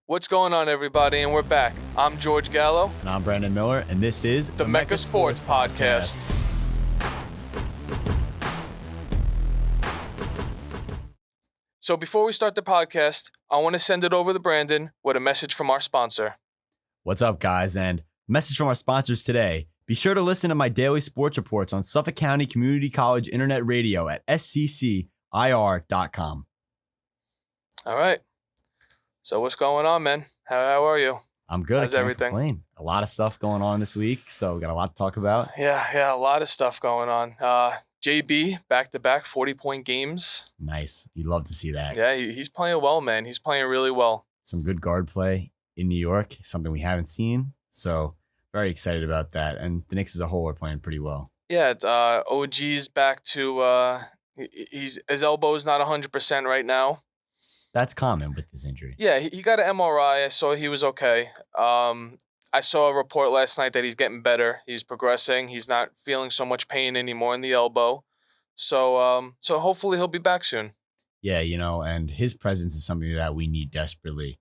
What's going on, everybody? And we're back. I'm George Gallo. And I'm Brandon Miller, and this is the Mecca Sports Podcast. So before we start the podcast, I want to send it over to Brandon with a message from our sponsor. What's up, guys? And message from our sponsors today. Be sure to listen to my daily sports reports on Suffolk County Community College Internet Radio at sccir.com. All right. So what's going on, man? How are you? I'm good. How's everything? Complain. A lot of stuff going on this week, so we got a lot to talk about. Yeah, a lot of stuff going on. JB, back-to-back 40-point games. Nice. You'd love to see that. Yeah, he's playing well, man. He's playing really well. Some good guard play in New York, something we haven't seen. So very excited about that. And the Knicks as a whole are playing pretty well. Yeah, OG's back to his elbow's not 100% right now. That's common with this injury. Yeah, he got an MRI. I saw he was okay. I saw a report last night that he's getting better. He's progressing. He's not feeling so much pain anymore in the elbow. So hopefully he'll be back soon. Yeah, and his presence is something that we need desperately.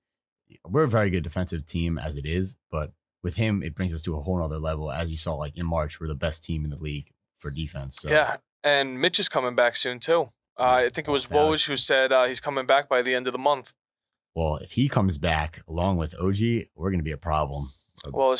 We're a very good defensive team as it is, but with him, it brings us to a whole nother level. As you saw, like in March, we're the best team in the league for defense. So. Yeah, and Mitch is coming back soon too. I think it was Woj who said he's coming back by the end of the month. Well, if he comes back along with OG, we're going to be a problem.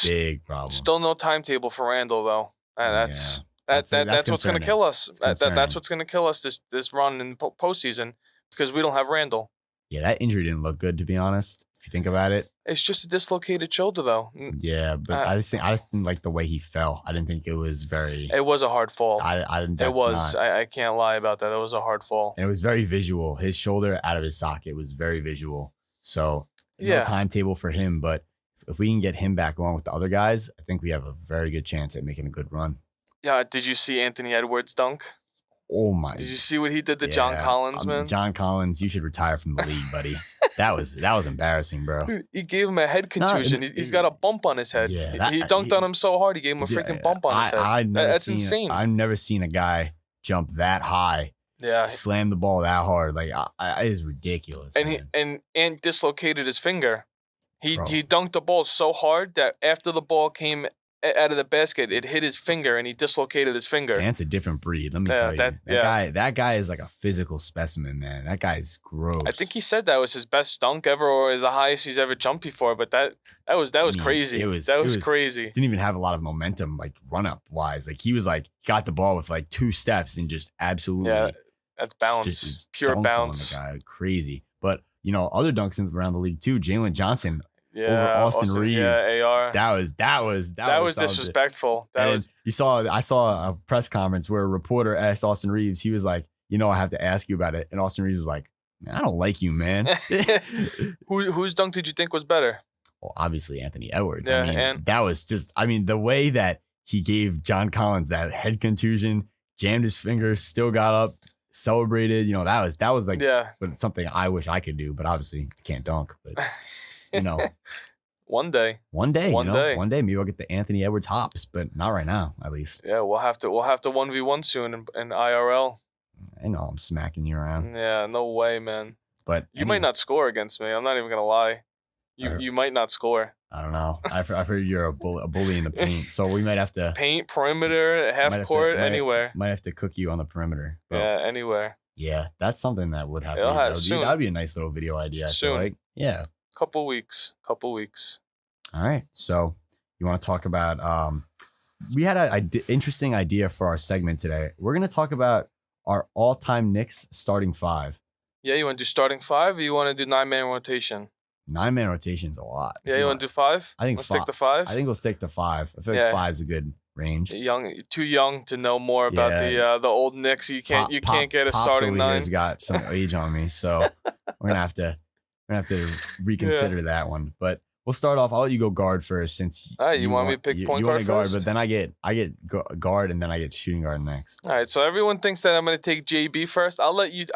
Big problem. Still no timetable for Randall though. That's what's going to kill us. That's what's going to kill us this run in postseason because we don't have Randall. Yeah, that injury didn't look good, to be honest. If you think about it, it's just a dislocated shoulder, though. Yeah, but I just didn't like the way he fell. I didn't think it was very. It was a hard fall. I didn't. It was. I can't lie about that. It was a hard fall. And it was very visual. His shoulder out of his socket was very visual. So no timetable for him, but if we can get him back along with the other guys, I think we have a very good chance at making a good run. Yeah. Did you see Anthony Edwards dunk? Oh my! Did you see what he did to John Collins, man? John Collins, you should retire from the league, buddy. That was embarrassing, bro. Dude, he gave him a head contusion. He's got a bump on his head. Yeah, he dunked on him so hard, he gave him a freaking bump on his head. That's insane. I've never seen a guy jump that high. Yeah, slam the ball that hard. Like it is ridiculous. And he dislocated his finger. He dunked the ball so hard that after the ball came out of the basket, it hit his finger and he dislocated his finger. That's a different breed. Let me tell you. That guy is like a physical specimen, man. That guy's gross. I think he said that was his best dunk ever or the highest he's ever jumped before, but that was crazy. That was crazy. Didn't even have a lot of momentum, like run up wise. Like he got the ball with like 2 steps and just absolutely. Yeah, that's bounce. Pure bounce. On the guy. Crazy. But other dunks around the league too. Jalen Johnson. Yeah, over Austin Reeves. Yeah, AR. That was disrespectful. I saw a press conference where a reporter asked Austin Reeves. He was like, I have to ask you about it. And Austin Reeves was like, I don't like you, man. Whose dunk did you think was better? Well, obviously Anthony Edwards. Yeah, that was just. the way that he gave John Collins that head contusion, jammed his fingers, still got up, celebrated. That was like, but something I wish I could do, but obviously I can't dunk. But. One day, maybe I'll get the Anthony Edwards hops, but not right now, at least. Yeah, we'll have to 1v1 soon in IRL. I know I'm smacking you around. Yeah, no way, man. But you might not score against me. I'm not even gonna lie. You might not score. I don't know. I've heard you're a bully in the paint, so we might have to paint, perimeter, half court, anywhere. Might have to cook you on the perimeter. But yeah, anywhere. Yeah, that's something that would happen. That'd be a nice little video idea. I feel like. Yeah. Couple weeks. All right. So you want to talk about, we had an interesting idea for our segment today. We're going to talk about our all-time Knicks starting 5. Yeah. You want to do starting 5 or you want to do 9-man rotation? 9-man rotation's a lot. Yeah. You want to do 5? I think we'll stick to 5. I think we'll stick to 5. I feel like 5's a good range. Too young to know more about the old Knicks. You can't get a starting 9. He's got some age on me. So we're going to have to reconsider that one, but we'll start off. I'll let you go guard first, since all right. You want me to pick point guard first? But then I get guard, and then I get shooting guard next. All right. So everyone thinks that I'm going to take JB first. I'll let you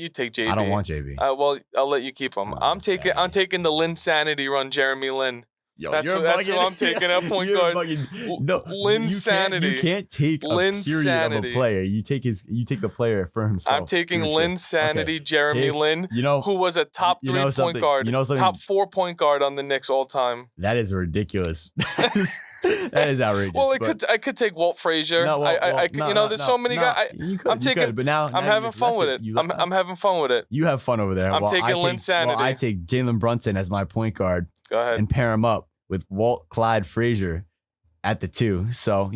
take JB. I don't want JB. Well, I'll let you keep him. I'm taking the Lin Sanity run, Jeremy Lin. Yo, That's you're that's who bugging. I'm taking at point You're guard. bugging. No, Linsanity. You can't take a period of a Linsanity. player. You take the player for himself. I'm taking Through his career. Linsanity, Okay. Jeremy Lin, You know who was a top you 3 know point something. guard, You know something. top 4 point guard on the Knicks all time. That is ridiculous. That is outrageous. Well, but- I could take Walt Frazier. No, well, I no, you know, there's so many guys. I'm taking. but now I'm you having just fun left with it. I'm having fun with it. You have fun over there. I'm while taking I take, Linsanity. while I take Jalen Brunson as my point guard Go ahead. and pair him up with Walt Clyde Frazier at the 2. So,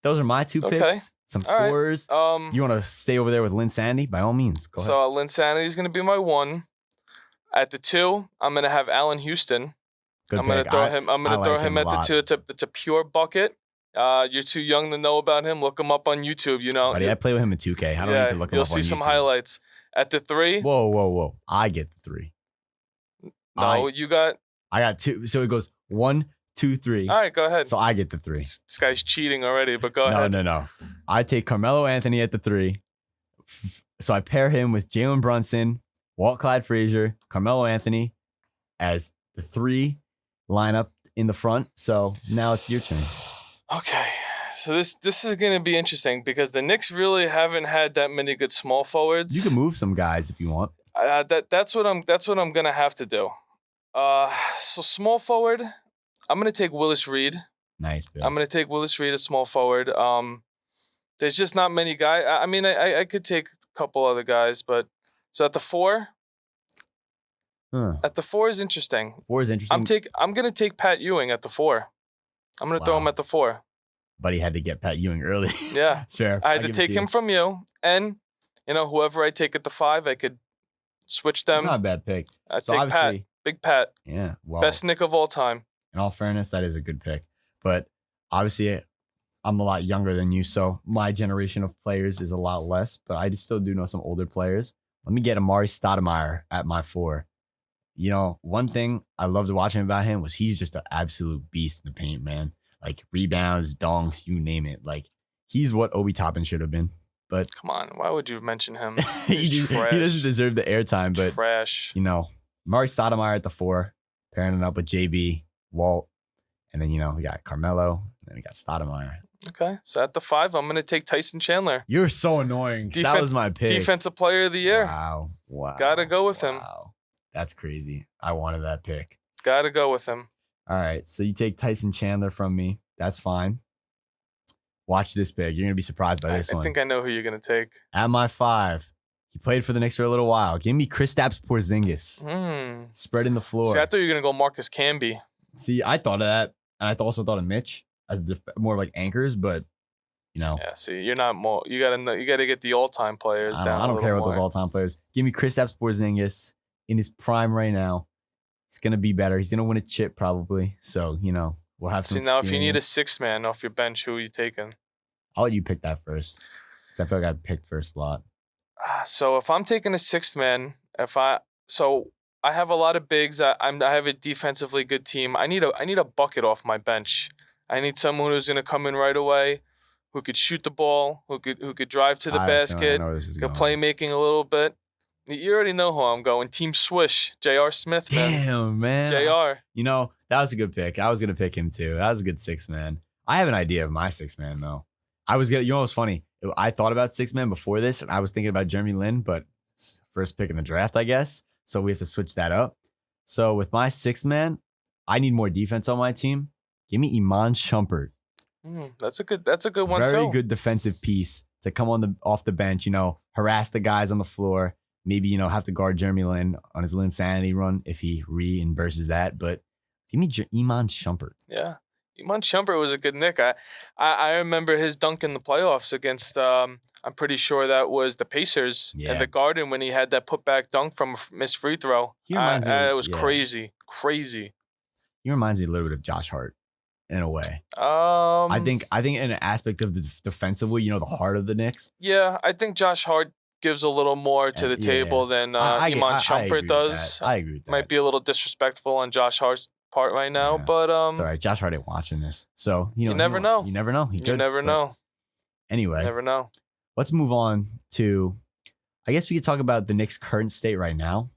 those are my 2 picks. Okay. Some All right. scorers. You want to stay over there with Linsanity? By all means, go ahead. So Linsanity is going to be my 1. At the 2, I'm going to have Allen Houston. Good I'm going to pick. throw him. I'm going I to throw like him him a at the lot. 2. It's a pure bucket. You're too young to know about him. Look him up on YouTube. Buddy, I play with him in 2K. I don't need to look him you'll up on see some YouTube. highlights. At the 3, Whoa. I get the 3. no, you got. I got 2. So it goes 1, 2, 3. All right, go ahead. So I get the 3. This guy's cheating already, but go ahead. No. I take Carmelo Anthony at the 3. So I pair him with Jalen Brunson, Walt Clyde Frazier, Carmelo Anthony as the 3 lineup in the front. So now it's your turn. Okay, so this is going to be interesting because the Knicks really haven't had that many good small forwards. You can move some guys if you want. That's what I'm gonna have to do. So small forward, I'm gonna take Willis Reed. Nice, Bill. I'm gonna take Willis Reed as small forward. There's just not many guys. I mean, I could take a couple other guys, but so at the 4. At the 4 is interesting. 4 is interesting. I'm gonna take Pat Ewing at the 4. I'm gonna throw him at the 4. But he had to get Pat Ewing early. Yeah, it's fair. I had to take him from you, and whoever I take at the 5, I could switch them. Not a bad pick. I take Pat, Big Pat. Yeah, well, best Knick of all time. In all fairness, that is a good pick. But obviously, I'm a lot younger than you, so my generation of players is a lot less. But I still do know some older players. Let me get Amari Stoudemire at my 4. One thing I loved watching about him was he's just an absolute beast in the paint, man. Like rebounds, dunks, you name it. Like he's what Obi Toppin should have been. But come on, why would you mention him? he doesn't deserve the airtime. But trash. Amari Stoudemire at the 4, pairing it up with JB, Walt, and then we got Carmelo, and then we got Stoudemire. Okay, so at the 5, I'm gonna take Tyson Chandler. You're so annoying. That was my pick. Defensive Player of the Year. Wow. Gotta go with him. That's crazy. I wanted that pick. Gotta go with him. All right, so you take Tyson Chandler from me. That's fine. Watch this big. You're gonna be surprised by this one. I think I know who you're gonna take. At my 5, he played for the Knicks for a little while. Give me Kristaps Porzingis. Spreading the floor. See, I thought you were gonna go Marcus Camby. See, I thought of that, and I also thought of Mitch as more like anchors, but Yeah, see, you're not more. You gotta get the all-time players down. I don't care about those all-time players. Give me Kristaps Porzingis in his prime right now. He's gonna be better. He's gonna win a chip probably. So we'll have some. See, now if you need a experience. 6th man off your bench, who are you taking? I'll let you pick that first, because I feel like I picked first a lot. So if I'm taking a 6th man, I have a lot of bigs. I have a defensively good team. I need a bucket off my bench. I need someone who's gonna come in right away, who could shoot the ball, who could drive to the basket, could playmaking a little bit. You already know who I'm going. Team Swish, J.R. Smith, man. Damn, man. J.R. That was a good pick. I was gonna pick him too. That was a good 6th man. I have an idea of my 6th man though. I was gonna. What's funny? I thought about 6th man before this, and I was thinking about Jeremy Lin, but first pick in the draft, I guess. So we have to switch that up. So with my 6th man, I need more defense on my team. Give me Iman Shumpert. That's a good one too. Very good defensive piece to come off the bench. Harass the guys on the floor. Maybe have to guard Jeremy Lin on his Linsanity run if he reimburses that. But give me Iman Shumpert. Yeah, Iman Shumpert was a good Knick. I remember his dunk in the playoffs against. I'm pretty sure that was the Pacers in the Garden when he had that putback dunk from a missed free throw. It was crazy. He reminds me a little bit of Josh Hart in a way. I think in an aspect of the defensively, the heart of the Knicks. Yeah, I think Josh Hart gives a little more to the table than Iman Shumpert does. I agree with that. Might be a little disrespectful on Josh Hart's part right now, but it's all right. Josh Hart ain't watching this, so you never know. You never know. You never know. Anyway, never know. Let's move on to. I guess we could talk about the Knicks' current state right now.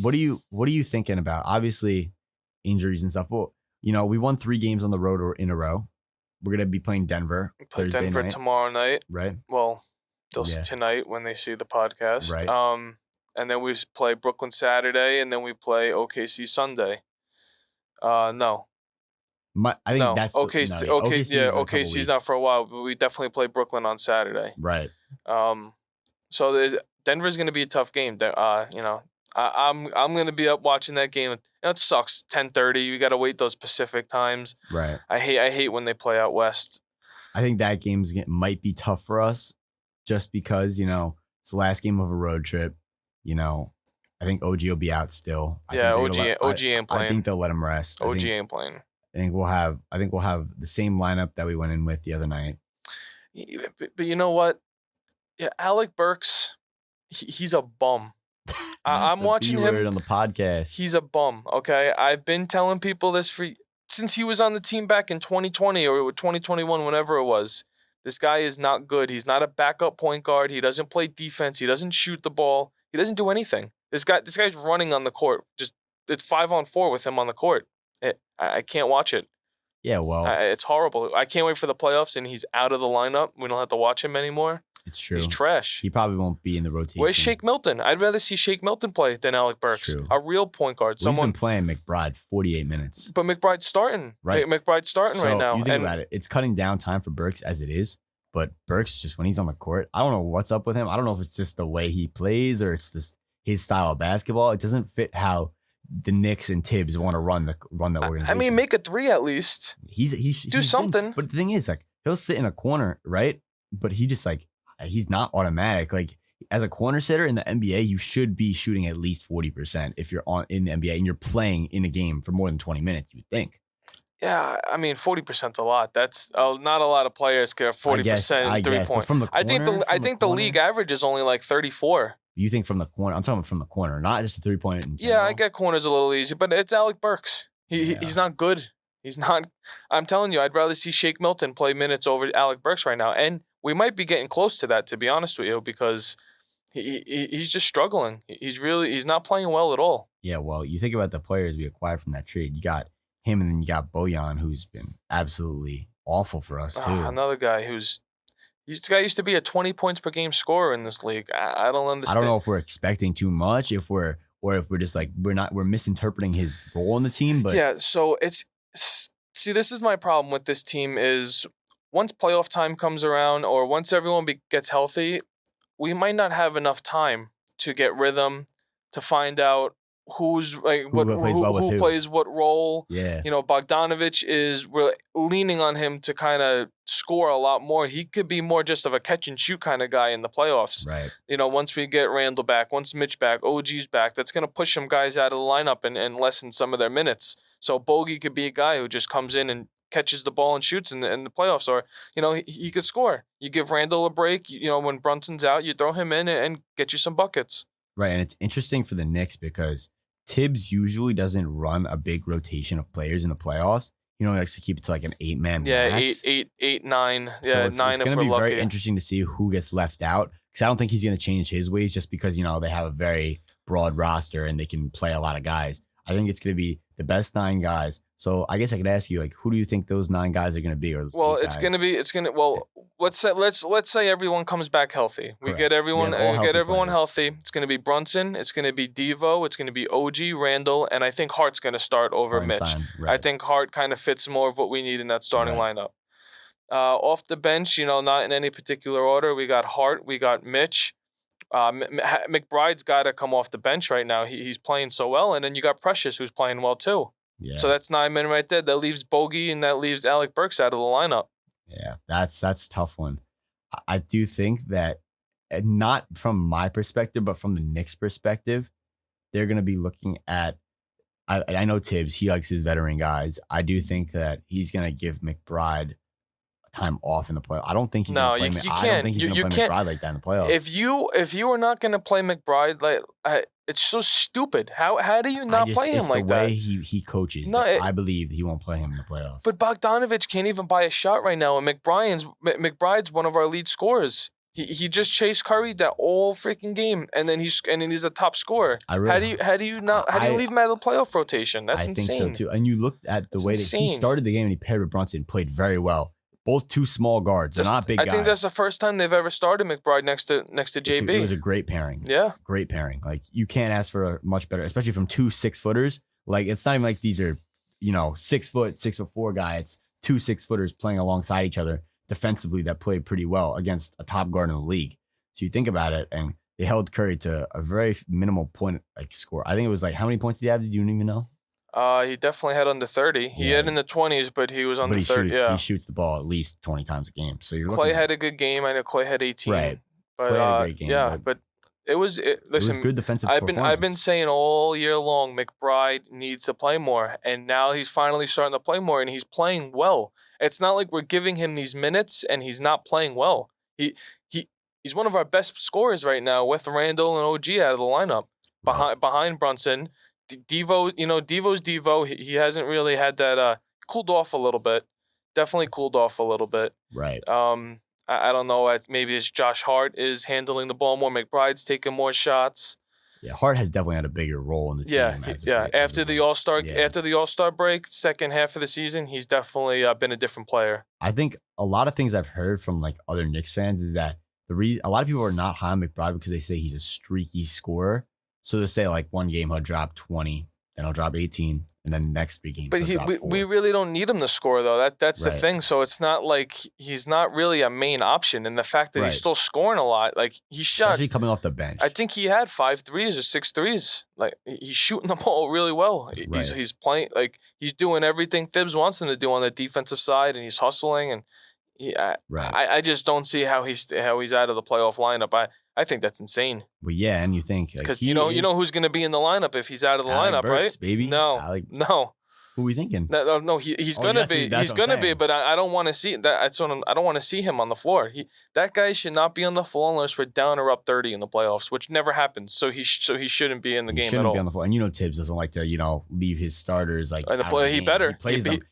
What are you thinking about? Obviously, injuries and stuff. But we won 3 games on the road or in a row. We're going to be playing Denver Play Thursday Denver night, tomorrow night. right? Well, they'll Yeah. tonight when they see the podcast. Right. And then we play Brooklyn Saturday, and then we play OKC Sunday. No. I think No. that's Okay. no, Okay. OKC Yeah. is a couple OKC's not weeks. for a while, but we definitely play Brooklyn on Saturday. Right. So Denver's going to be a tough game. I'm going to be up watching that game. It sucks. 10:30. You got to wait those Pacific times. Right. I hate when they play out west. I think that might be tough for us, just because it's the last game of a road trip. I think OG will be out still. OG ain't playing. I think they'll let him rest. OG ain't playing. I think we'll have the same lineup that we went in with the other night. But you know what? Yeah, Alec Burks, he's a bum. I'm watching him on the podcast. He's a bum. Okay, I've been telling people this since he was on the team back in 2020 or 2021, whenever it was. This guy is not good. He's not a backup point guard. He doesn't play defense. He doesn't shoot the ball. He doesn't do anything. This guy's running on the court. It's 5-on-4 with him on the court. I can't watch it. Yeah, well, it's horrible. I can't wait for the playoffs, and he's out of the lineup. We don't have to watch him anymore. It's true. He's trash. He probably won't be in the rotation. Where's Shake Milton? I'd rather see Shake Milton play than Alec Burks. True. A real point guard. He's been playing McBride 48 minutes. But McBride's starting. Right. McBride's starting right now. You think about it. It's cutting down time for Burks as it is. But Burks, just when he's on the court, I don't know what's up with him. I don't know if it's just the way he plays or it's his style of basketball. It doesn't fit how the Knicks and Tibbs want to run the organization. I mean, make a 3 at least. He's something. But the thing is, he'll sit in a corner, right? But he just he's not automatic. As a corner sitter in the NBA, you should be shooting at least 40% if you're in the NBA and you're playing in a game for more than 20 minutes. You would think. Yeah, I mean, 40%'s a lot. That's not a lot of players get 40% 3-point. From the corner, I think the league average is only like 34. You think from the corner? I'm talking from the corner, not just a 3-point. Yeah, I get corners a little easy, but it's Alec Burks. He's not good. He's not. I'm telling you, I'd rather see Shake Milton play minutes over Alec Burks right now, and we might be getting close to that, to be honest with you, because he's just struggling. He's not playing well at all. Yeah, well, you think about the players we acquired from that trade. You got him, and then you got Bojan, who's been absolutely awful for us too. Another guy this guy used to be a 20 points per game scorer in this league. I don't understand. I don't know if we're expecting too much, if we're just we're misinterpreting his role in the team. But yeah, so this is my problem with this team is once playoff time comes around or once everyone gets healthy, we might not have enough time to get rhythm, to find out who plays what role. Yeah. Bogdanovich we're leaning on him to kind of score a lot more. He could be more just of a catch and shoot kind of guy in the playoffs. Right. Once we get Randall back, once Mitch back, OG's back, that's going to push some guys out of the lineup and lessen some of their minutes. So Bogey could be a guy who just comes in and catches the ball and shoots in the playoffs, or he could score. You give Randall a break. When Brunson's out, you throw him in and get you some buckets. Right, and it's interesting for the Knicks because Tibbs usually doesn't run a big rotation of players in the playoffs. He likes to keep it to an 8-man max. 8, 9. So yeah, it's 9 if going we're to be lucky. very interesting to see who gets left out because I don't think he's going to change his ways just because, they have a very broad roster and they can play a lot of guys. I think it's going to be the best 9 guys. So I guess I could ask you, who do you think those 9 guys are going to be? Let's say everyone comes back healthy. We Correct. get everyone players. healthy. It's going to be Brunson. It's going to be Devo. It's going to be OG, Randall, and I think Hart's going to start over Mitch. Right. I think Hart kind of fits more of what we need in that starting Right. lineup. Off the bench, not in any particular order. We got Hart. We got Mitch. McBride's got to come off the bench right now. He's playing so well, and then you got Precious who's playing well too. Yeah. So that's 9 men right there. That leaves Bogey and that leaves Alec Burks out of the lineup. Yeah, that's a tough one. I do think that, not from my perspective, but from the Knicks' perspective, they're going to be looking at. I know Tibbs. He likes his veteran guys. I do think that he's going to give McBride time off in the playoffs. I don't think he's going to play. I don't think he's going to play McBride like that in the playoffs. If you are not going to play McBride it's so stupid. How do you not play him like that? It's the way he coaches. No, I believe he won't play him in the playoffs. But Bogdanovich can't even buy a shot right now, and McBride's one of our lead scorers. He just chased Curry that all freaking game, and then he's a top scorer. I really, How do you leave him out of the playoff rotation? That's I think so insane. too. And you looked at the That's way that he insane. started the game and he paired with Brunson, played very well. Both two small guards. They're not big guys. I think that's the first time they've ever started McBride next to JB. It was a great pairing. Yeah. Great pairing. Like, you can't ask for a much better, especially from two 6-footers. Like, it's not even like these are, 6'4" guy. It's two 6-footers playing alongside each other defensively that played pretty well against a top guard in the league. So you think about it, and they held Curry to a very minimal point score. I think it was how many points did he have? Did you even know? He definitely had under 30. He had in the 20s, but he was under 30. He shoots the ball at least 20 times a game. So Clay had a good game. I know Clay had 18. Right. But Clay had a great game, but it was listen. It was good defensive I've performance. been saying all year long, McBride needs to play more, and now he's finally starting to play more, and he's playing well. It's not like we're giving him these minutes and he's not playing well. He's one of our best scorers right now with Randall and OG out of the lineup behind Brunson. Devo, Devo's Devo. He hasn't really had that. Cooled off a little bit. Definitely cooled off a little bit. Right. I don't know. Maybe it's Josh Hart is handling the ball more. McBride's taking more shots. Yeah, Hart has definitely had a bigger role in the team. After the All-Star break, second half of the season, he's definitely been a different player. I think a lot of things I've heard from other Knicks fans is that the reason a lot of people are not high on McBride because they say he's a streaky scorer. So they say one game he'll drop 20, then he'll drop 18, and then the next 3 games. But we really don't need him to score though. That's the thing. So it's not like he's not really a main option. And the fact that he's still scoring a lot, he shot. Especially coming off the bench. I think he had 5 threes or 6 threes. He's shooting the ball really well. He's playing he's doing everything Thibs wants him to do on the defensive side, and he's hustling. And I just don't see how he's out of the playoff lineup. I think that's insane. Well, yeah, and you think because you know who's going to be in the lineup if he's out of the lineup, Burks, right? Baby. No. Who are we thinking? No, he's gonna be. He's gonna be, but I don't want to see that. I don't want to see him on the floor. That guy should not be on the floor unless we're down or up 30 in the playoffs, which never happens. So he shouldn't be in the game at all. Shouldn't be on the floor. And Tibbs doesn't like to leave his starters in the play. He better.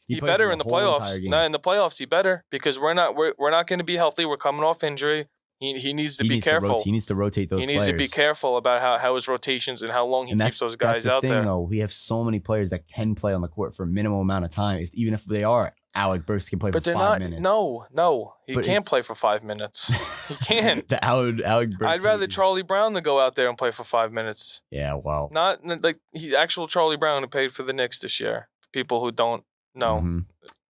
He better in the playoffs. No, in the playoffs he better because we're not going to be healthy. We're coming off injury. He needs to be careful. He needs to rotate those players. He needs to be careful about how his rotations and how long he keeps those guys out there. Though. We have so many players that can play on the court for a minimum amount of time. Even if they are, Alec Burks can play for 5 minutes. No. He can't play for 5 minutes. He can't. The Alec Burks. I'd rather Charlie Brown to go out there and play for 5 minutes. Yeah, well. Not actual Charlie Brown who paid for the Knicks this year. People who don't know. Mm-hmm.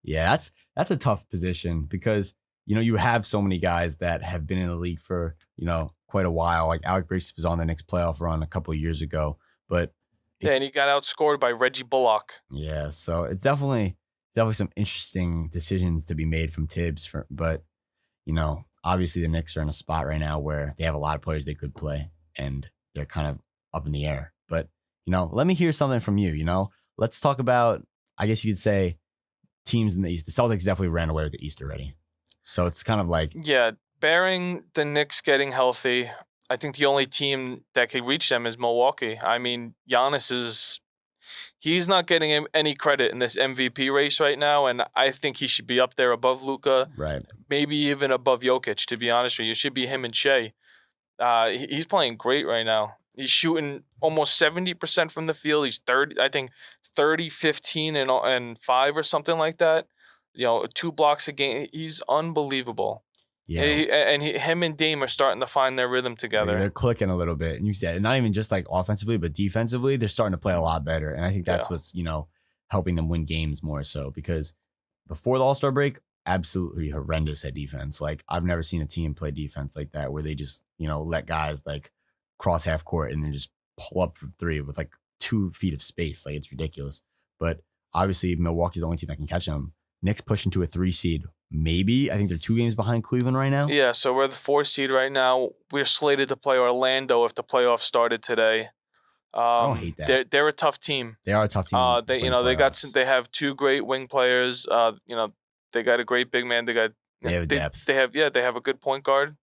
Yeah, that's a tough position because you have so many guys that have been in the league for, quite a while. Like Alec Burks was on the Knicks playoff run a couple of years ago, but and he got outscored by Reggie Bullock. Yeah, so it's definitely some interesting decisions to be made from Tibbs. But obviously the Knicks are in a spot right now where they have a lot of players they could play, and they're kind of up in the air. But let me hear something from you. Let's talk about. I guess you could say teams in the East. The Celtics definitely ran away with the East already. So it's kind of barring the Knicks getting healthy, I think the only team that could reach them is Milwaukee. I mean, Giannis he's not getting any credit in this MVP race right now, and I think he should be up there above Luka, right? Maybe even above Jokic. To be honest with you, it should be him and Shea. He's playing great right now. He's shooting almost 70% from the field. He's 30, 15, and 5 or something like that. 2 blocks a game. He's unbelievable. Yeah, him and Dame are starting to find their rhythm together. They're clicking a little bit, and you said not even just offensively, but defensively, they're starting to play a lot better. And I think that's what's helping them win games more so because before the All-Star break, absolutely horrendous at defense. I've never seen a team play defense like that where they just let guys cross half court and then just pull up from 3 with 2 feet of space. It's ridiculous. But obviously, Milwaukee's the only team that can catch them. Knicks push into a 3 seed. Maybe. I think they're 2 games behind Cleveland right now. Yeah, so we're the 4 seed right now. We're slated to play Orlando if the playoffs started today. I don't hate that. They're a tough team. They are a tough team. They have 2 great wing players. They got a great big man. They have depth. They have a good point guard.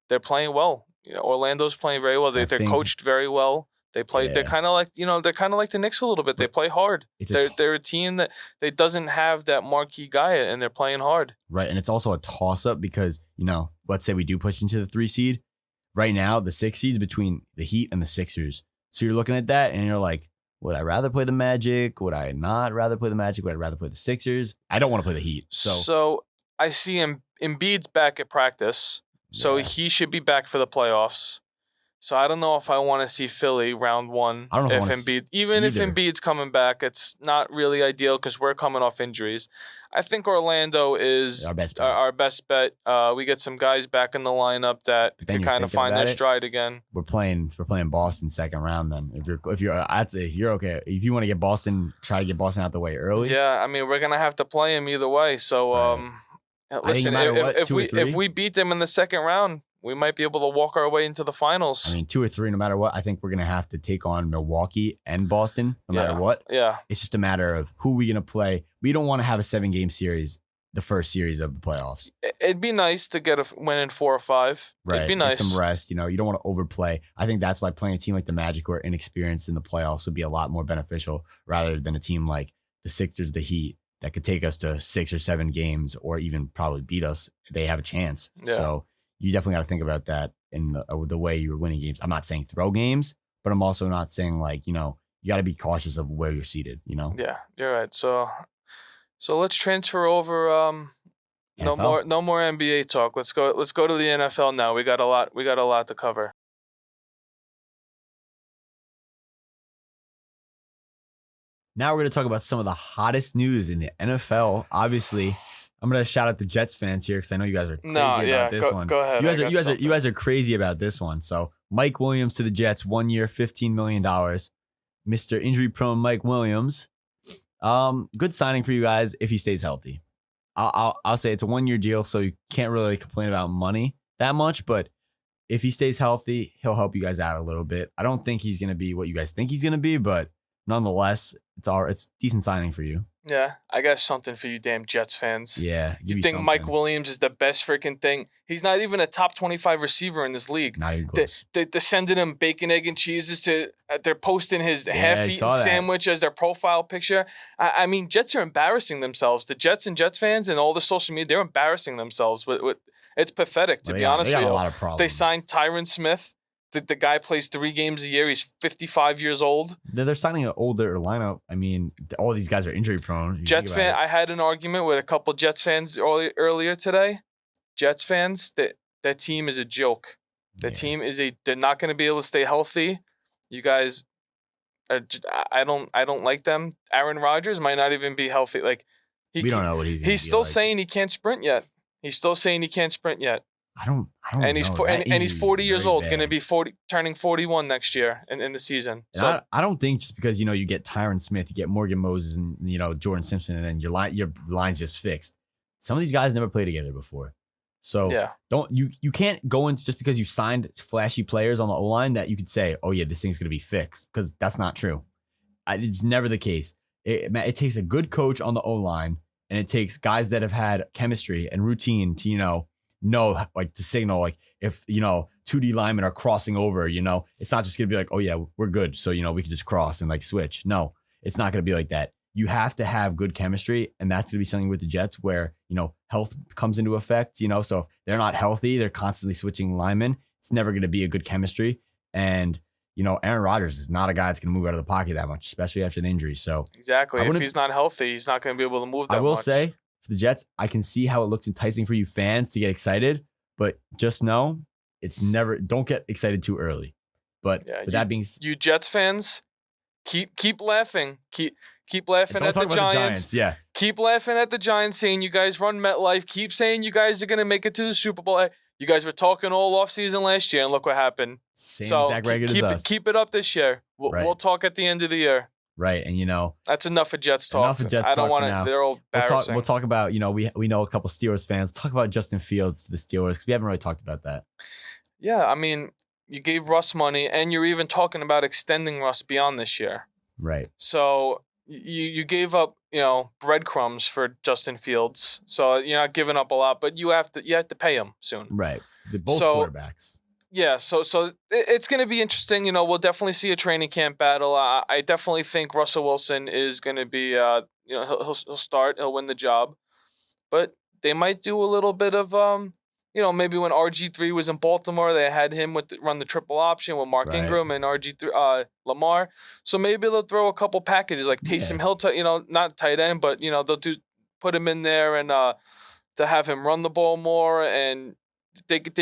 They're playing well. Orlando's playing very well. They're coached very well. They play. They're Yeah. kind of like they're kind of like the Knicks a little bit. They play hard. They're a team that they doesn't have that marquee guy, and they're playing hard. Right, and it's also a toss up because let's say we do push into the 3 seed. Right now, the 6 seed's between the Heat and the Sixers. So you're looking at that, and you're like, would I rather play the Magic? Would I not rather play the Magic? Would I rather play the Sixers? I don't want to play the Heat. So I see Embiid's back at practice, so he should be back for the playoffs. So I don't know if I want to see Philly round 1. I don't know if Embiid, even if Embiid's coming back, it's not really ideal because we're coming off injuries. I think Orlando is our best bet. We get some guys back in the lineup that can kind of find their stride again. We're playing Boston second round. Then I'd say if you're okay, if you want to get Boston, try to get Boston out the way early. Yeah, I mean we're gonna have to play him either way. So listen, if we beat them in the second round, we might be able to walk our way into the finals. I mean, 2 or 3, no matter what. I think we're going to have to take on Milwaukee and Boston, no matter what. Yeah. It's just a matter of who we're going to play. We don't want to have a 7-game series, the first series of the playoffs. It'd be nice to get a win in 4 or 5. Right. It'd be nice. Get some rest. You don't want to overplay. I think that's why playing a team like the Magic who are inexperienced in the playoffs would be a lot more beneficial rather than a team like the Sixers, the Heat, that could take us to 6 or 7 games or even probably beat us. They have a chance. Yeah. So you definitely got to think about that in the way you're winning games. I'm not saying throw games, but I'm also not saying you got to be cautious of where you're seated, Yeah, you're right. So let's transfer over. No more NBA talk. Let's go to the NFL now. We got a lot to cover. Now we're going to talk about some of the hottest news in the NFL. Obviously, I'm going to shout out the Jets fans here because I know you guys are crazy about this one. Go ahead. You guys are crazy about this one. So Mike Williams to the Jets, 1 year, $15 million. Mr. Injury-prone Mike Williams. Good signing for you guys if he stays healthy. I'll say it's a 1-year deal, so you can't really complain about money that much. But if he stays healthy, he'll help you guys out a little bit. I don't think he's going to be what you guys think he's going to be, but nonetheless, it's decent signing for you. Yeah, I got something for you damn Jets fans. Yeah. You think Mike Williams is the best freaking thing? He's not even a top 25 receiver in this league. Not even close. They're sending him bacon, egg, and cheeses they're posting his half-eaten sandwich as their profile picture. I mean, Jets are embarrassing themselves. The Jets and Jets fans and all the social media, they're embarrassing themselves. It's pathetic, to be honest with you. They got a lot of problems. They signed Tyron Smith. The guy plays 3 games a year. He's 55 years old. They're signing an older lineup. I mean, all these guys are injury prone. Jets fan. I had an argument with a couple Jets fans earlier today. Jets fans, that team is a joke. Team is they're not going to be able to stay healthy. You guys are. I don't like them. Aaron Rodgers might not even be healthy. We don't know what he's still saying he can't sprint yet. I don't and he's know. And he's 40 years old, bad. going to be turning 41 next year in the season. So I don't think just because you get Tyron Smith, you get Morgan Moses, and Jordan Simpson, and then your line's just fixed. Some of these guys never played together before, so you can't go into just because you signed flashy players on the O line that you could say, oh yeah, this thing's going to be fixed, because that's not true. It's never the case. It takes a good coach on the O line, and it takes guys that have had chemistry and routine to know to signal if 2D linemen are crossing over, it's not just gonna be like, oh yeah, we're good, so we can just cross and switch. No, it's not gonna be like that. You have to have good chemistry, and that's gonna be something with the Jets where health comes into effect. So if they're not healthy, they're constantly switching linemen. It's never gonna be a good chemistry. And Aaron Rodgers is not a guy that's gonna move out of the pocket that much, especially after the injury. So exactly, if he's not healthy, he's not gonna be able to move that much. I will say, for the Jets, I can see how it looks enticing for you fans to get excited, but just know don't get excited too early. But with that being said, you Jets fans, keep laughing. Keep laughing at the Giants. Yeah. Keep laughing at the Giants, saying you guys run MetLife. Keep saying you guys are going to make it to the Super Bowl. You guys were talking all offseason last year, and look what happened. Same exact record as us. Keep it up this year. We'll talk at the end of the year. Right, and that's enough of Jets talk. I don't want to. They're all embarrassing. We'll talk about we know a couple Steelers fans. Talk about Justin Fields to the Steelers because we haven't really talked about that. Yeah, I mean, you gave Russ money, and you're even talking about extending Russ beyond this year. Right. So you gave up breadcrumbs for Justin Fields. So you're not giving up a lot, but you have to pay him soon. Right. Both quarterbacks. Yeah, so it's going to be interesting. We'll definitely see a training camp battle. I definitely think Russell Wilson is going to be, he'll start, he'll win the job, but they might do a little bit of, maybe when RG3 was in Baltimore, they had him run the triple option with Mark Right. Ingram and RG3, Lamar. So maybe they'll throw a couple packages like Taysom Hill, not tight end, but they'll put him in there and to have him run the ball more, and they could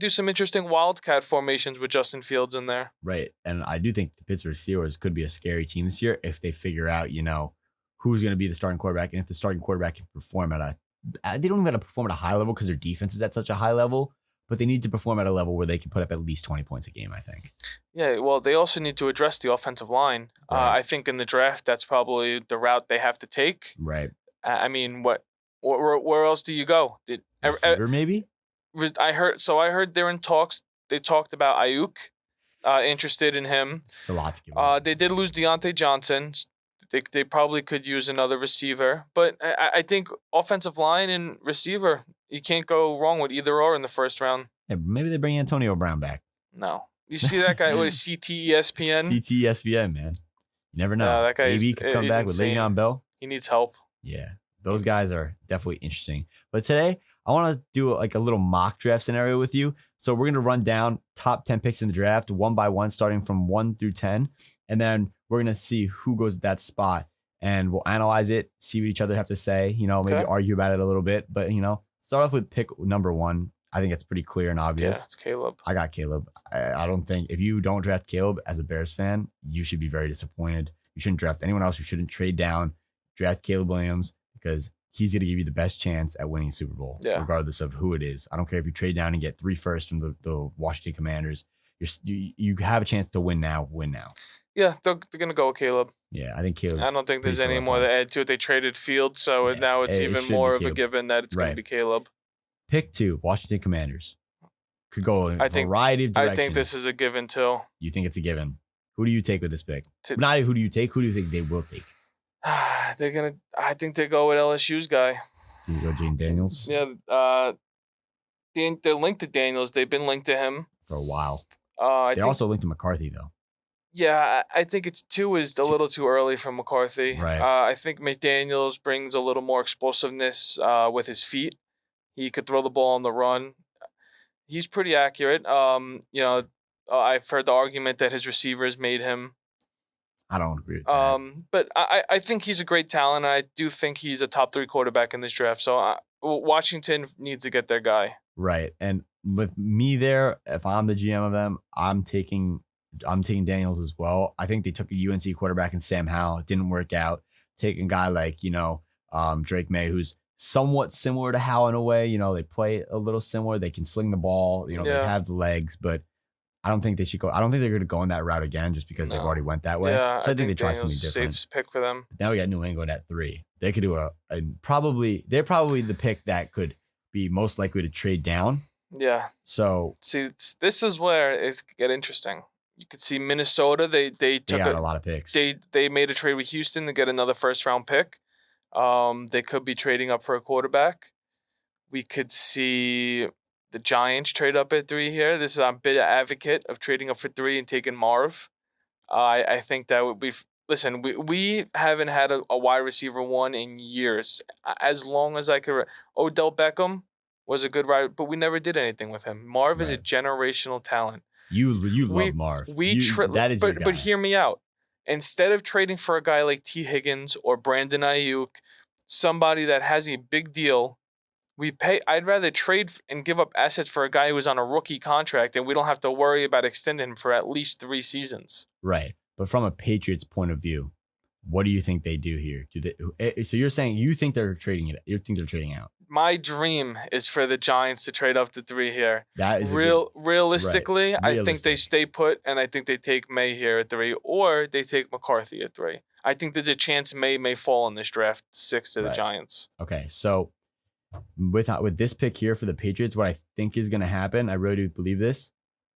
do some interesting wildcat formations with Justin Fields in there. Right. And I do think the Pittsburgh Steelers could be a scary team this year if they figure out, who's going to be the starting quarterback. And if the starting quarterback can perform they don't even have to perform at a high level because their defense is at such a high level, but they need to perform at a level where they can put up at least 20 points a game, I think. Yeah, well, they also need to address the offensive line. Right. I think in the draft, that's probably the route they have to take. Right. I mean, where else do you go? Receiver, maybe? I heard they're in talks. They talked about Ayuk, interested in him. It's a lot to give up. They did lose Deontay Johnson. They probably could use another receiver, but I think offensive line and receiver, you can't go wrong with either or in the first round. Yeah, maybe they bring Antonio Brown back. No, you see that guy with CTESPN? CTESPN, man. You never know. No, that guy maybe he could come back insane. with Le'Veon Bell. He needs help. Yeah, those guys are definitely interesting. But today, I want to do like a little mock draft scenario with you. So we're going to run down top 10 picks in the draft one by one, starting from 1 through 10. And then we're going to see who goes at that spot. And we'll analyze it, see what each other have to say, maybe argue about it a little bit. But, start off with pick number 1. I think it's pretty clear and obvious. Yeah, it's Caleb. I got Caleb. I don't think if you don't draft Caleb as a Bears fan, you should be very disappointed. You shouldn't draft anyone else. You shouldn't trade down. Draft Caleb Williams because he's going to give you the best chance at winning Super Bowl, regardless of who it is. I don't care if you trade down and get 3 firsts from the Washington Commanders. You have a chance to win now. Yeah, they're going to go with Caleb. Yeah, I think Caleb. I don't think there's any more to add to it. They traded Fields, so now it's even more of a given that it's going to be Caleb. Pick 2, Washington Commanders. Could go in a variety of directions. I think this is a given too. You think it's a given? Who do you take with this pick? Not who do you take? Who do you think they will take? I think they go with LSU's guy. You go Jane Daniels? Yeah. They're linked to Daniels. They've been linked to him for a while. They're also linked to McCarthy though. Yeah, I think it's 2 is a little too early for McCarthy. Right. I think McDaniels brings a little more explosiveness with his feet. He could throw the ball on the run. He's pretty accurate. I've heard the argument that his receivers made him. I don't agree with that. But I think he's a great talent. And I do think he's a top 3 quarterback in this draft. So Washington needs to get their guy. Right. And with me there, if I'm the GM of them, I'm taking Daniels as well. I think they took a UNC quarterback in Sam Howell. It didn't work out. Taking a guy like, Drake May, who's somewhat similar to Howell in a way. They play a little similar. They can sling the ball. They have the legs, but I don't think they should go. I don't think they're going to go in that route again just because they've already went that way. Yeah, so I think they try something different. Safe pick for them. Now we got New England at 3. They could do they're probably the pick that could be most likely to trade down. Yeah. So see, this is where it's get interesting. You could see Minnesota. They took a lot of picks. They made a trade with Houston to get another first round pick. They could be trading up for a quarterback. We could see the Giants trade up at 3 here. This is a bit of advocate of trading up for 3 and taking Marv. I think that would be. Listen, we haven't had a wide receiver 1 in years. As long as I could. Odell Beckham was a good wide, but we never did anything with him. Marv is a generational talent. You love Marv. That is your guy. But hear me out. Instead of trading for a guy like T. Higgins or Brandon Ayuk, somebody that has a big deal, I'd rather trade and give up assets for a guy who is on a rookie contract, and we don't have to worry about extending him for at least 3 seasons. Right. But from a Patriots point of view, what do you think they do here? So you're saying you think they're trading it? You think they're trading out? My dream is for the Giants to trade up to 3 here. That is realistically. Right. I think they stay put, and I think they take May here at 3, or they take McCarthy at 3. I think there's a chance May fall in this draft 6 to the Giants. Okay, so with this pick here for the Patriots, what I think is going to happen, I really do believe this.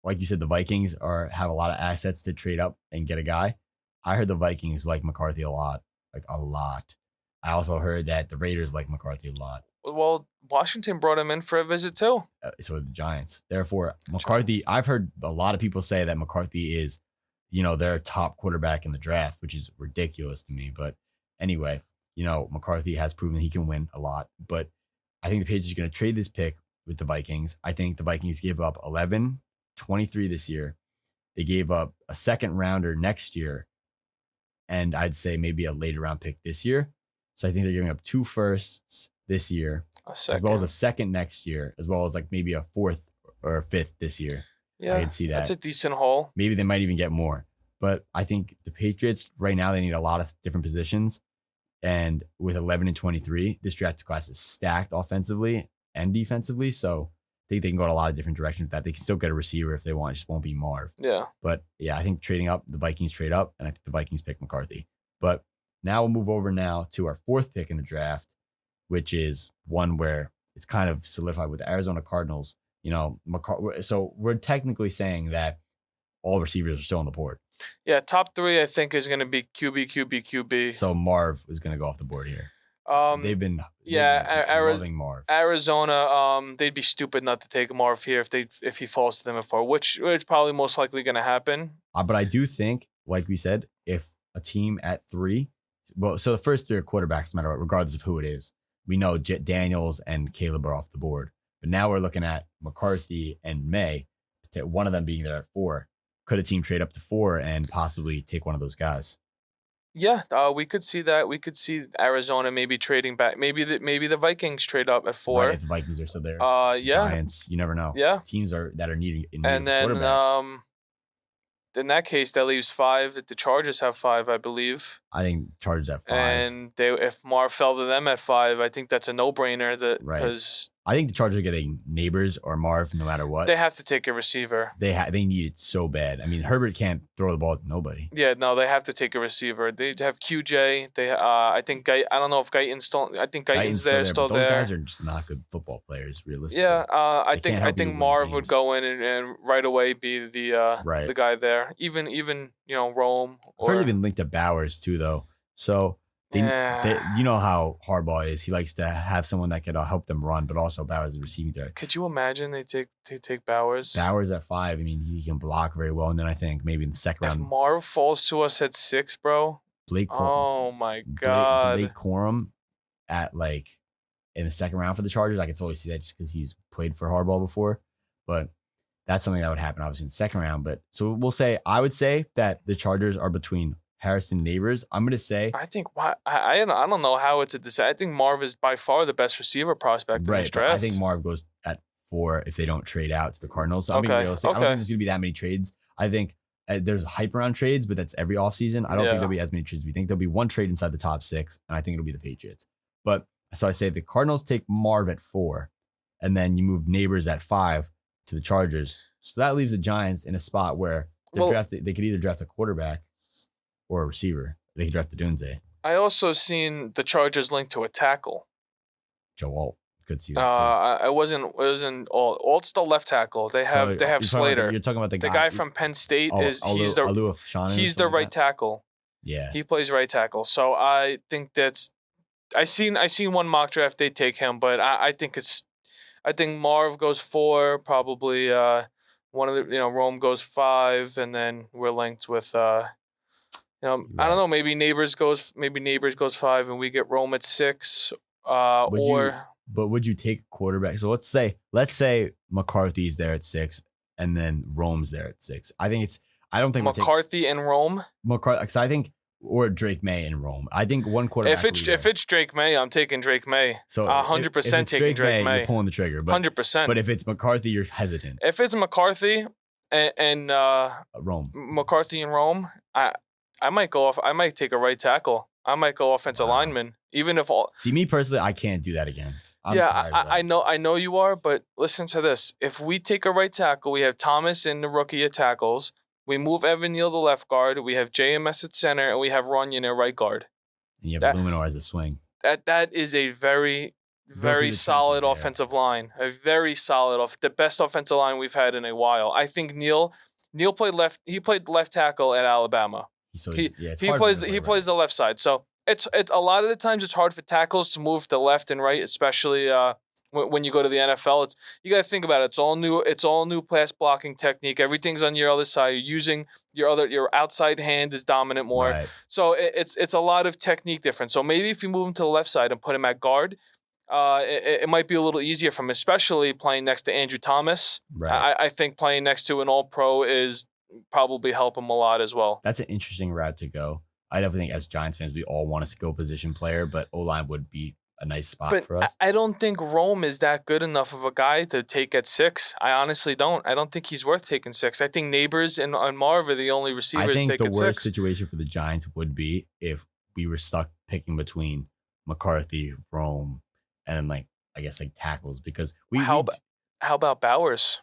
Like you said, the Vikings have a lot of assets to trade up and get a guy. I heard the Vikings like McCarthy a lot, like a lot. I also heard that the Raiders like McCarthy a lot. Well, Washington brought him in for a visit too. So the Giants. Therefore, McCarthy, I've heard a lot of people say that McCarthy is, their top quarterback in the draft, which is ridiculous to me. But anyway, McCarthy has proven he can win a lot. But I think the Patriots are going to trade this pick with the Vikings. I think the Vikings gave up 11, 23 this year. They gave up a second rounder next year. And I'd say maybe a later round pick this year. So I think they're giving up 2 firsts this year, as well as a second next year, as well as like maybe a 4th or a 5th this year. Yeah, I can see that. That's a decent haul. Maybe they might even get more. But I think the Patriots right now, they need a lot of different positions. And with 11 and 23, this draft class is stacked offensively and defensively. So I think they can go in a lot of different directions with that. They can still get a receiver if they want. It just won't be Marv. Yeah. But yeah, I think trading up, the Vikings trade up, and I think the Vikings pick McCarthy. But now we'll move over now to our 4th pick in the draft, which is one where it's kind of solidified with the Arizona Cardinals. So we're technically saying that all receivers are still on the board. Yeah, top 3 I think is going to be QB. So Marv is going to go off the board here. They've been loving Marv. Arizona, they'd be stupid not to take Marv here if he falls to them at 4, which is probably most likely going to happen. But I do think, like we said, if a team at 3, so the first 3 are quarterbacks, no matter what, regardless of who it is. We know Daniels and Caleb are off the board, but now we're looking at McCarthy and May, one of them being there at 4. Could a team trade up to 4 and possibly take one of those guys? Yeah, we could see that. We could see Arizona maybe trading back. Maybe the Vikings trade up at 4. Right, if the Vikings are still there. Yeah. Giants, you never know. Yeah. Teams that are needing and then in that case, that leaves 5. The Chargers have 5, I believe. I think Chargers at 5. And if Marv fell to them at 5, I think that's a no-brainer. Because I think the Chargers are getting Neighbors or Marv no matter what. They have to take a receiver. They need it so bad. I mean, Herbert can't throw the ball to nobody. Yeah, no, they have to take a receiver. They have QJ. I think I don't know if Guyton's still. I think Guyton's still there. Those guys are just not good football players, realistically. Yeah, I think Marv would go in and right away be the guy there. Even Rome. I've heard they've been linked to Bowers too, though. So. They, you know how Harbaugh is. He likes to have someone that could help them run, but also Bowers is receiving threat. Could you imagine they take Bowers? Bowers at 5. I mean, he can block very well, and then I think maybe in the second round. If Marv falls to us at 6, bro. Oh my God. Blake Corum at in the second round for the Chargers. I could totally see that just because he's played for Harbaugh before, but that's something that would happen obviously in the second round. But so I would say that the Chargers are between Harrison Neighbors. I'm going to say. I think I don't know how it's a decision. I think Marv is by far the best receiver prospect in this draft. I think Marv goes at 4 if they don't trade out to the Cardinals. So I'm being realistic. I don't think there's going to be that many trades. I think there's hype around trades, but that's every offseason. I don't think there'll be as many trades as we think. There'll be 1 trade inside the top 6, and I think it'll be the Patriots. But so I say the Cardinals take Marv at 4, and then you move Neighbors at 5 to the Chargers. So that leaves the Giants in a spot where they could either draft a quarterback or a receiver. They could draft the Dunze. I also seen the Chargers linked to a tackle. Joe Alt. Could see that. It wasn't Alt. Alt's the left tackle. They have Slater. You're talking about the guy from Penn State. He's the right tackle. Yeah. He plays right tackle. So I think I seen one mock draft they take him, but I think Marv goes 4, probably one of the Rome goes 5, and then we're linked with I don't know, maybe Neighbors goes 5 and we get Rome at 6. But would you take a quarterback? So let's say McCarthy's there at 6 and then Rome's there at 6. I don't think McCarthy and Rome. Because I think, or Drake May and Rome. I think one quarterback. If it's Drake May, I'm taking Drake May. So 100% taking Drake May. You're pulling the trigger. 100%. But if it's McCarthy, you're hesitant. If it's McCarthy and Rome, McCarthy and Rome, I might go off. I might take a right tackle. I might go offensive lineman. Even if all. See, me personally, I can't do that again. I know you are, but listen to this. If we take a right tackle, we have Thomas in the rookie at tackles. We move Evan Neal to left guard. We have JMS at center, and we have Runyon at right guard. And you have Luminor as the swing. That is a very solid offensive line. A very solid the best offensive line we've had in a while. I think Neal played left. He played left tackle at Alabama. So he plays the left side. So It's a lot of the times it's hard for tackles to move to left and right, especially when you go to the NFL. It's you got to think about it. It's all new. It's all new pass blocking technique. Everything's on your other side. You're using your outside hand is dominant more. Right. So it's a lot of technique difference. So maybe if you move him to the left side and put him at guard, it might be a little easier for him, especially playing next to Andrew Thomas. Right. I think playing next to an All-Pro is probably help him a lot as well. That's an interesting route to go. I definitely think as Giants fans, we all want a skill position player, but O-line would be a nice spot But for us. I don't think Rome is that good enough of a guy to take at 6. I honestly don't. I don't think he's worth taking 6. I think Neighbors and Marv are the only I receivers think take the at worst 6. situation for the Giants would be if we were stuck picking between McCarthy, Rome, and like I guess like tackles because How about Bowers?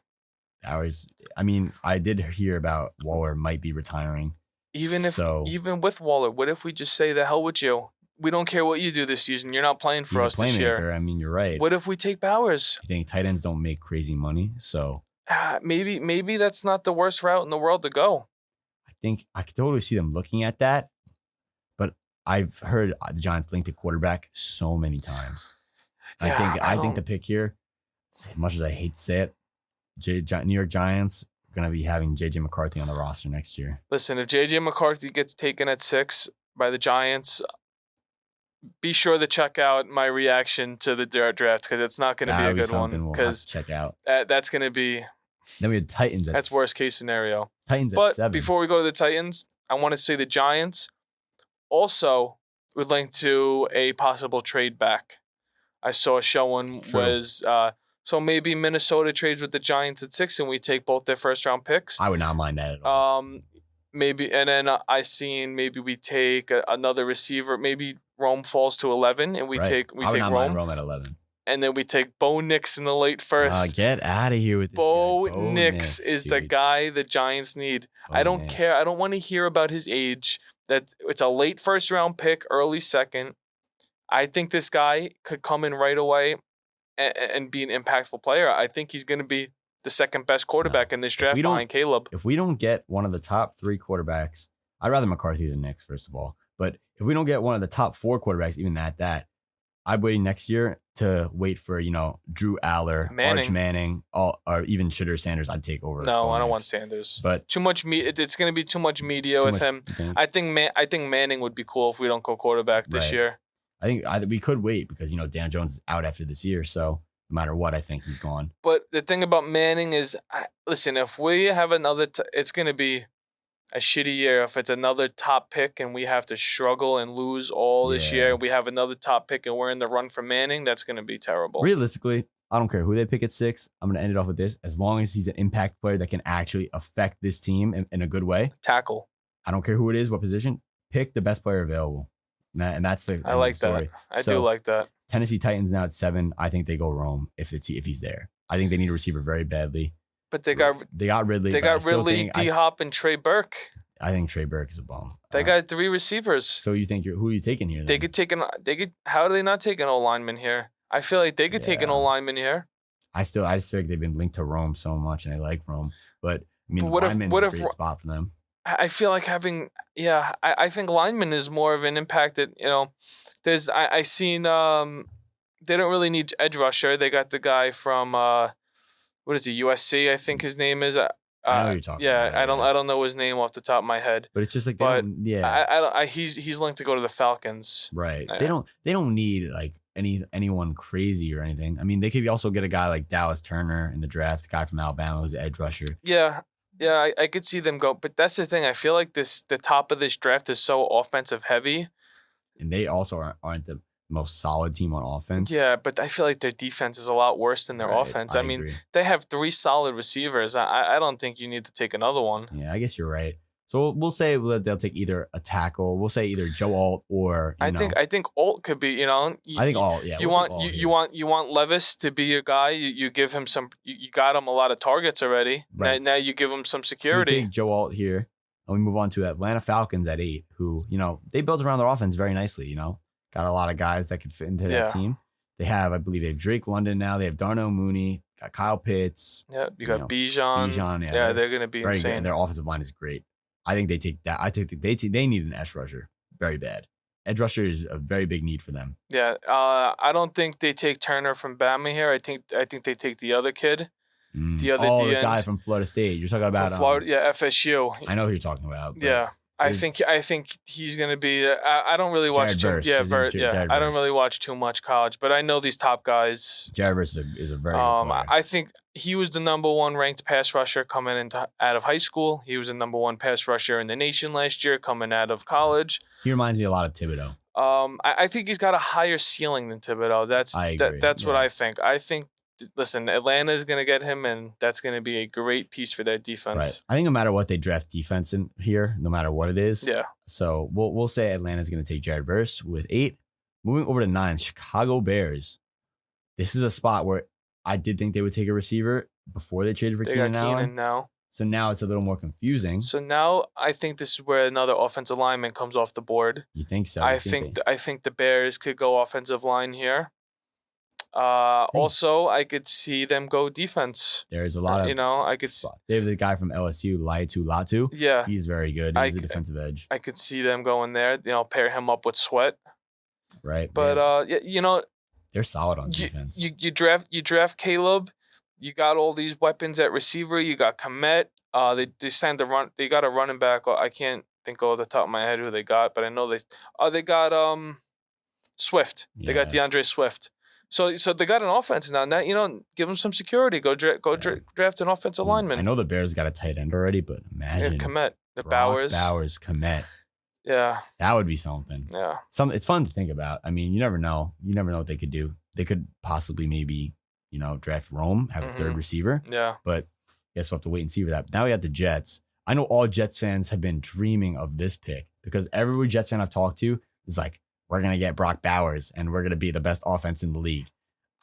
Bowers. I mean, I did hear about Waller might be retiring. Even with Waller, what if we just say the hell with you? We don't care what you do this season. You're not playing for us he's a this year. playmaker. I mean, you're right. What if we take Bowers? You think tight ends don't make crazy money? So Maybe that's not the worst route in the world to go. I think I could totally see them looking at that. But I've heard the Giants linked to quarterback so many times. Yeah, I think the pick here, as much as I hate to say it, New York Giants are going to be having J.J. McCarthy on the roster next year. Listen, if J.J. McCarthy gets taken at 6 by the Giants, be sure to check out my reaction to the draft because it's not going to be a good one. Because check out. That's going to be. Then we had Titans. That's worst case scenario. Titans but at 7. Before we go to the Titans, I want to say the Giants also would link to a possible trade back. I saw showing was so maybe Minnesota trades with the Giants at 6 and we take both their first round picks. I would not mind that at all. Maybe and then I seen maybe we take another receiver. Maybe Rome falls to 11 and we take Rome. Rome at 11. And then we take Bo Nix in the late first. Get out of here with this. Bo Nix is the guy the Giants need. I don't care. I don't want to hear about his age. That it's a late first round pick, early second. I think this guy could come in right away and be an impactful player. I think he's going to be the second best quarterback in this draft behind Caleb. If we don't get one of the top 3 quarterbacks, I'd rather McCarthy than Nix, first of all. But if we don't get one of the top 4 quarterbacks, even at that, I'm waiting next year to wait for, Drew Aller, Arch Manning, or even Shedeur Sanders. I'd take over. No, I don't want Sanders. But too much it's going to be too much media with him. I think Manning would be cool if we don't go quarterback this year. I think we could wait because, Dan Jones is out after this year. So no matter what, I think he's gone. But the thing about Manning is, listen, if we have another, it's going to be a shitty year if it's another top pick and we have to struggle and lose all this year. We have another top pick and we're in the run for Manning. That's going to be terrible. Realistically, I don't care who they pick at 6. I'm going to end it off with this. As long as he's an impact player that can actually affect this team in a good way. Tackle. I don't care who it is, what position. Pick the best player available. And that's the I like story. That. I do like that. Tennessee Titans now at 7. I think they go Rome if he's there. I think they need a receiver very badly. But they got Ridley. They got Ridley, D Hop, and Trey Burke. I think Trey Burke is a bum. They got 3 receivers. So you think who are you taking here? Then? They could. How do they not take an O lineman here? I feel like they could take an O lineman here. I just feel like they've been linked to Rome so much and they like Rome. But I mean, what lineman's a great spot for them. I feel like having I think lineman is more of an impact that there's I seen they don't really need edge rusher. They got the guy from what is it, USC, I think his name is. I know who you're talking about. I don't know his name off the top of my head. But it's just like he's linked to go to the Falcons. Right. They don't need like anyone crazy or anything. I mean, they could also get a guy like Dallas Turner in the draft, guy from Alabama who's an edge rusher. Yeah. Yeah, I could see them go, but that's the thing. I feel like the top of this draft is so offensive heavy, and they also aren't the most solid team on offense. Yeah, but I feel like their defense is a lot worse than their offense. I mean, agree. They have 3 solid receivers. I don't think you need to take another one. Yeah, I guess you're right. So we'll say that they'll take either a tackle. We'll say either Joe Alt or I think Alt could be. I think Alt. Yeah. You want Levis to be your guy. You give him some. You got him a lot of targets already. Right. Now you give him some security. So we take Joe Alt here, and we move on to Atlanta Falcons at 8. Who they built around their offense very nicely. Got a lot of guys that could fit into that team. They have, I believe, they have Drake London now. They have Darnell Mooney. Got Kyle Pitts. Yeah, you got Bijan. Yeah, they're gonna be insane. Good. And their offensive line is great. I think they take that. I think they need an edge rusher very bad. edge rusher is a very big need for them. Yeah. I don't think they take Turner from Bama here. I think they take the other kid, the other Oh, D the end guy from Florida State. You're talking from about Florida. Yeah, FSU. I know who you're talking about. But Yeah. I think he's gonna be. I don't really watch Jared too. Verse. Yeah, His name's Yeah. Jared I don't Verse. really watch too much college, but I know these top guys. Jared Verse is a very good player. I think he was the number one ranked pass rusher coming out of high school. He was the number one pass rusher in the nation last year coming out of college. He reminds me a lot of Thibodeau. I think he's got a higher ceiling than Thibodeau. That's what I think. I think. Listen, Atlanta is going to get him, and that's going to be a great piece for their defense. Right. I think no matter what they draft defense in here, no matter what it is. Yeah. So we'll say Atlanta's going to take Jared Verse with 8. Moving over to 9, Chicago Bears. This is a spot where I did think they would take a receiver before they traded for Keenan Allen. Keenan now. So now it's a little more confusing. So now I think this is where another offensive lineman comes off the board. You think so? I think the Bears could go offensive line here. Also, I could see them go defense. There's a lot of I could. They have the guy from LSU, Latu. Yeah, he's very good. He's a defensive edge. I could see them going there. Pair him up with Sweat. Right, but they're solid on defense. You draft Caleb. You got all these weapons at receiver. You got Komet. They signed the run. They got a running back. I can't think off the top of my head who they got, but I know they got Swift. Yeah. They got DeAndre Swift. So they got an offense now. Give them some security. Go draft an offensive lineman. I know the Bears got a tight end already, but imagine Komet, Bowers, Komet. Yeah, that would be something. Yeah, it's fun to think about. I mean, you never know. You never know what they could do. They could possibly maybe draft Rome, have a third receiver. Yeah, but I guess we'll have to wait and see for that. Now we got the Jets. I know all Jets fans have been dreaming of this pick because every Jets fan I've talked to is like, we're going to get Brock Bowers, and we're going to be the best offense in the league.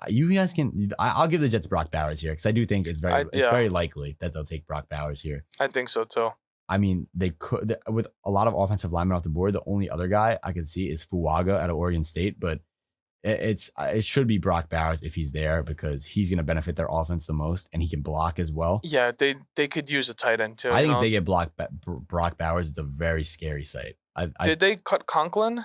You guys can. I'll give the Jets Brock Bowers here because I do think it's very likely that they'll take Brock Bowers here. I think so too. I mean, they could with a lot of offensive linemen off the board. The only other guy I could see is Fuaga out of Oregon State, but it should be Brock Bowers if he's there because he's going to benefit their offense the most, and he can block as well. Yeah, they could use a tight end too. I think if they get Brock Bowers, it's a very scary sight. Did they cut Conklin?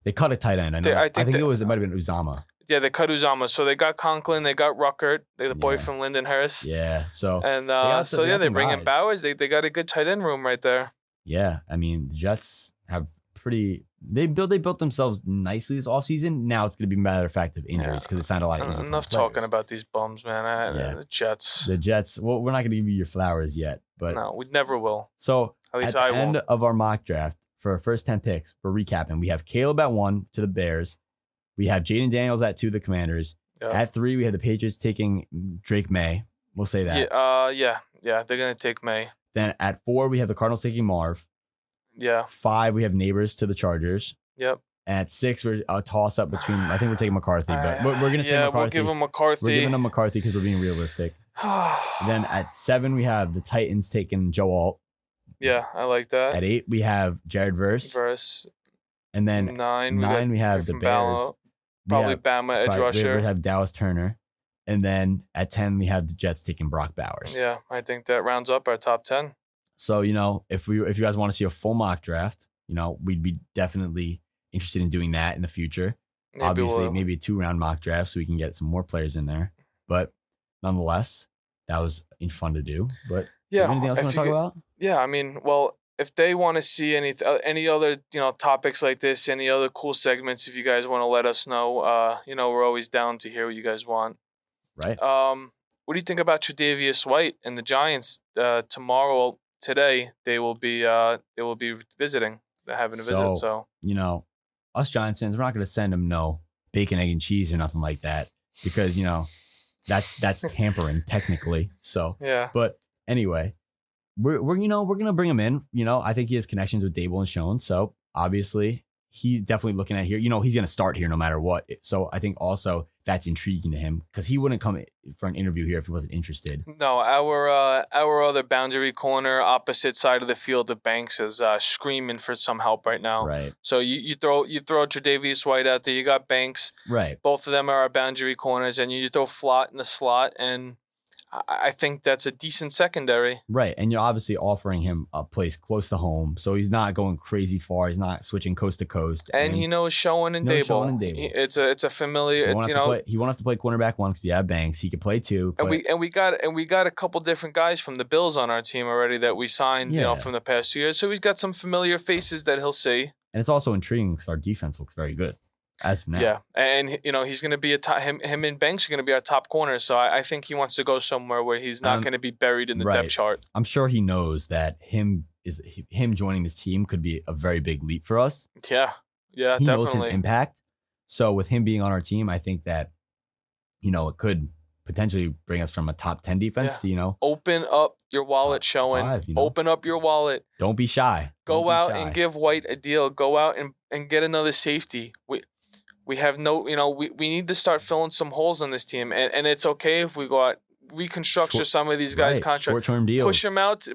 They cut a tight end. I know. I think it might have been Uzama. Yeah, they cut Uzama. So they got Conklin, they got Ruckert, the boy from Lindenhurst. Yeah. So they bring in Bowers. They got a good tight end room right there. Yeah, I mean the Jets have they built themselves nicely this offseason. Now it's going to be a matter of fact of injuries because they signed a lot of enough talking about these bums, man. The Jets. The Jets. Well, we're not going to give you your flowers yet, but no, we never will. So at least at the end of our mock draft for our first 10 picks, for recapping, we have Caleb at 1 to the Bears. We have Jaden Daniels at 2, the Commanders. Yep. At 3, we have the Patriots taking Drake May. We'll say that. Yeah. They're gonna take May. Then at 4, we have the Cardinals taking Marv. Yeah. 5, we have Neighbors to the Chargers. Yep. And at 6, we're a toss up between. I think we're taking McCarthy, but we're gonna say McCarthy. We'll give him McCarthy. We're giving him McCarthy because we're being realistic. Then at 7, we have the Titans taking Joe Alt. Yeah, I like that. At 8, we have Jared Verse. And then 9, we have the Bears. Probably Bama edge rusher. We have Dallas Turner. And then at 10, we have the Jets taking Brock Bowers. Yeah, I think that rounds up our top 10. So, if you guys want to see a full mock draft, we'd be definitely interested in doing that in the future. Obviously, maybe a 2-round mock draft so we can get some more players in there. But nonetheless, that was fun to do. But anything else you want to talk about? Yeah, I mean, if they want to see any other topics like this, any other cool segments, if you guys want to let us know, we're always down to hear what you guys want. Right. What do you think about Tre'Davious White and the Giants? Today they will be visiting. They're having a visit. So us Giants fans, we're not going to send them no bacon, egg, and cheese or nothing like that because that's tampering technically. So yeah. But anyway. We're gonna bring him in. I think he has connections with Dable and Schoen, so obviously he's definitely looking at here. He's gonna start here no matter what. So I think also that's intriguing to him because he wouldn't come for an interview here if he wasn't interested. No, our other boundary corner, opposite side of the field, the Banks is screaming for some help right now. Right. So you throw Tre'Davious White out there. You got Banks. Right. Both of them are our boundary corners, and you throw Flott in the slot and. I think that's a decent secondary. Right. And you're obviously offering him a place close to home. So he's not going crazy far. He's not switching coast to coast. And he knows Schoen and knows Dable. Schoen and Dable. It's a familiar. He won't have to play cornerback one because we have Banks. He could play two. And we got a couple different guys from the Bills on our team already that we signed, from the past 2 years. So he's got some familiar faces that he'll see. And it's also intriguing because our defense looks very good as of now. Yeah, and he's going to be him and Banks are going to be our top corners. So I think he wants to go somewhere where he's not going to be buried in the depth chart. I'm sure he knows that him joining this team could be a very big leap for us. Yeah, he definitely. knows his impact. So with him being on our team, I think that it could potentially bring us from a top 10 defense to open up your wallet, Schoen. Open up your wallet. Don't be shy. Go out and give White a deal. Go out and get another safety. We have we need to start filling some holes on this team, and it's okay if we go out reconstruct some of these guys' contracts. Short-term deals.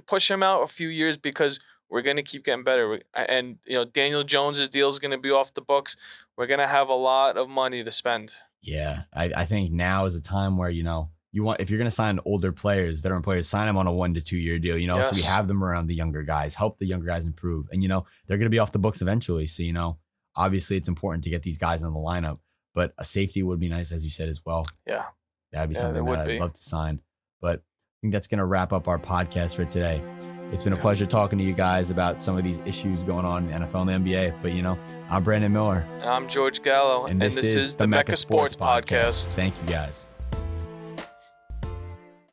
Push them out a few years because we're going to keep getting better. And Daniel Jones's deal is going to be off the books. We're going to have a lot of money to spend. Yeah, I think now is a time where if you're going to sign older players, veteran players, sign them on a 1 to 2 year deal. Yes. So we have them around the younger guys, help the younger guys improve, and they're going to be off the books eventually. So obviously it's important to get these guys in the lineup, but a safety would be nice, as you said as well. Yeah, that'd be something that I'd love to sign. But I think that's going to wrap up our podcast for today. It's been a pleasure talking to you guys about some of these issues going on in the NFL and the NBA. But I'm Brandon Miller. And I'm George Gallo. And this is the Mecca Sports Podcast. Thank you guys.